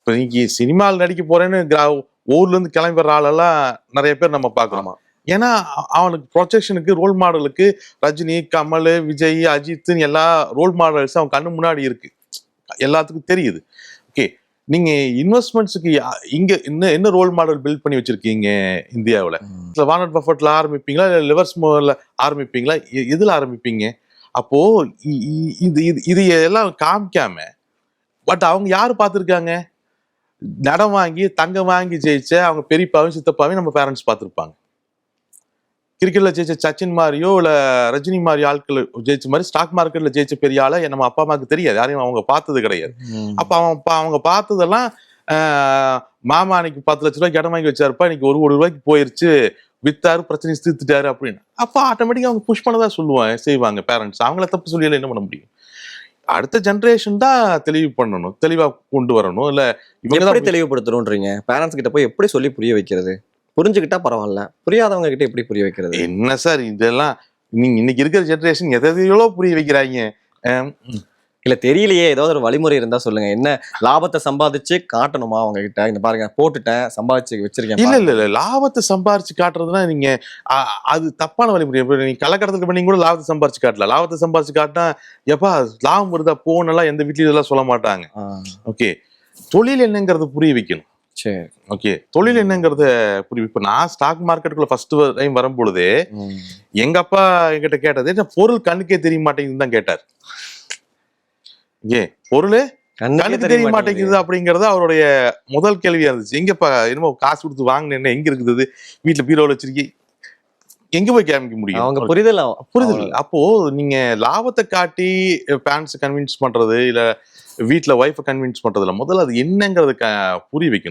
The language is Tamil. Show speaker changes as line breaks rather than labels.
இப்ப நீங்க சினிமாவில் நடிக்க போறேன்னு ஊர்ல இருந்து கிளம்பி வர்ற ஆளெல்லாம் நிறைய பேர் நம்ம பார்க்கலாம். ஏன்னா அவனுக்கு ப்ரொஜெக்ஷனுக்கு ரோல் மாடலுக்கு ரஜினி, கமல், விஜய், அஜித்னு எல்லா ரோல் மாடல்ஸ் அவன் கண்ணு முன்னாடி இருக்கு, எல்லாத்துக்கும் தெரியுது. ஓகே, நீங்க இன்வெஸ்ட்மெண்ட்ஸுக்கு இங்க என்ன ரோல் மாடல் பில்ட் பண்ணி வச்சிருக்கீங்க இந்தியாவில்? வாரன் பஃபெட்ல ஆரம்பிப்பீங்களா, இல்லை லிவர்ஸ்மோர்ல ஆரம்பிப்பீங்களா, எதுல ஆரம்பிப்பீங்க? அப்போ இது எல்லாம் காமிக்காம பட் அவங்க யாரு பார்த்துருக்காங்க? நடம் வாங்கி தங்கம் வாங்கி ஜெயிச்ச அவங்க பெரியப்பாவையும் சித்தப்பாவையும் நம்ம பேரண்ட்ஸ் பார்த்துருப்பாங்க. கிரிக்கெட்ல ஜெயிச்ச சச்சின் மாதிரியோ இல்ல ரஜினி மாதிரி ஆட்கள் ஜெயிச்ச மாதிரி ஸ்டாக் மார்க்கெட்ல ஜெயிச்ச பெரிய ஆளை நம்ம அப்பா அம்மாவுக்கு தெரியாது, யாரையும் அவங்க பார்த்தது கிடையாது. அப்ப அவங்க பார்த்ததெல்லாம் மாமா அன்னைக்கு 10 லட்ச ரூபாய்க்கு இடம் வாங்கி வச்சாருப்பா, இன்னைக்கு 1 கோடி ரூபாய்க்கு போயிருச்சு, வித்தாரு, பிரச்சனை தீர்த்துட்டாரு அப்படின்னு. அப்ப ஆட்டோமேட்டிக்கா அவங்க புஷ் பண்ணதான் சொல்லுவாங்க, செய்வாங்க பேரண்ட்ஸ். அவங்கள தப்பு சொல்லி என்ன பண்ண முடியும்? அடுத்த ஜெனரேஷன் தான் தெளிவு பண்ணணும், தெளிவா கொண்டு வரணும். இல்ல
எப்படி தெளிவுபடுத்தணும்ன்றீங்க? பேரண்ட்ஸ் கிட்ட போய் எப்படி சொல்லி புரிய வைக்கிறது? புரிஞ்சுக்கிட்டா பரவாயில்ல, புரியாதவங்க கிட்ட எப்படி புரிய வைக்கிறது?
என்ன சார் இதெல்லாம், நீங்க இன்னைக்கு இருக்கிற ஜெனரேஷன் எதையோ புரிய வைக்கிறாங்க.
இல்ல தெரியலையே, ஏதாவது ஒரு வழிமுறை இருந்தா சொல்லுங்க. என்ன லாபத்தை சம்பாதிச்சு காட்டணுமா அவங்க கிட்ட? இந்த பாருங்க போட்டுட்டேன், சம்பாதிச்சு வச்சிருக்கேன்.
இல்ல லாபத்தை சம்பாரிச்சு காட்டுறதுன்னா நீங்க அது தப்பான வழிமுறை. நீங்க கலக்கடத்துக்கு பண்ணி கூட லாபத்தை சம்பாரிச்சு காட்டலாம். லாபத்தை சம்பாரிச்சு காட்டினா எப்பா லாபம் வருதா போனெல்லாம் எந்த வீட்லயும் இதெல்லாம் சொல்ல மாட்டாங்க. ஓகே, தொழில் என்னங்கிறது புரிய வைக்கணும்.
சரி,
ஓகே, தொழில் என்னங்கிறத புரிய. இப்ப நான் ஸ்டாக் மார்க்கெட்டுக்குள்ள ஃபர்ஸ்ட் டைம் வரும்பொழுது எங்க அப்பா என்கிட்ட கேட்டது பொருள் கண்ணுக்கே தெரிய மாட்டேங்குதுன்னு தான் கேட்டார். பொருள் கண்ணுக்கு தெரிய மாட்டேங்குது அப்படிங்கறது அவருடைய முதல் கேள்வியா இருந்துச்சு. எங்கப்பா என்னமோ காசு கொடுத்து வாங்கினேன், எங்க இருக்குது, வீட்டுல பீரோல வச்சிருக்கீங்க, எங்க போய் காமிக்க முடியும்?
அவங்க புரிதல்.
அப்போ நீங்க லாபத்தை காட்டி பேரண்ட்ஸ் கன்வின்ஸ் பண்றது இல்ல வீட்டுல ஒய்ஃபை கன்வின்ஸ் பண்றதுல முதல்ல அது என்னங்கறத புரிய வைக்கணும்.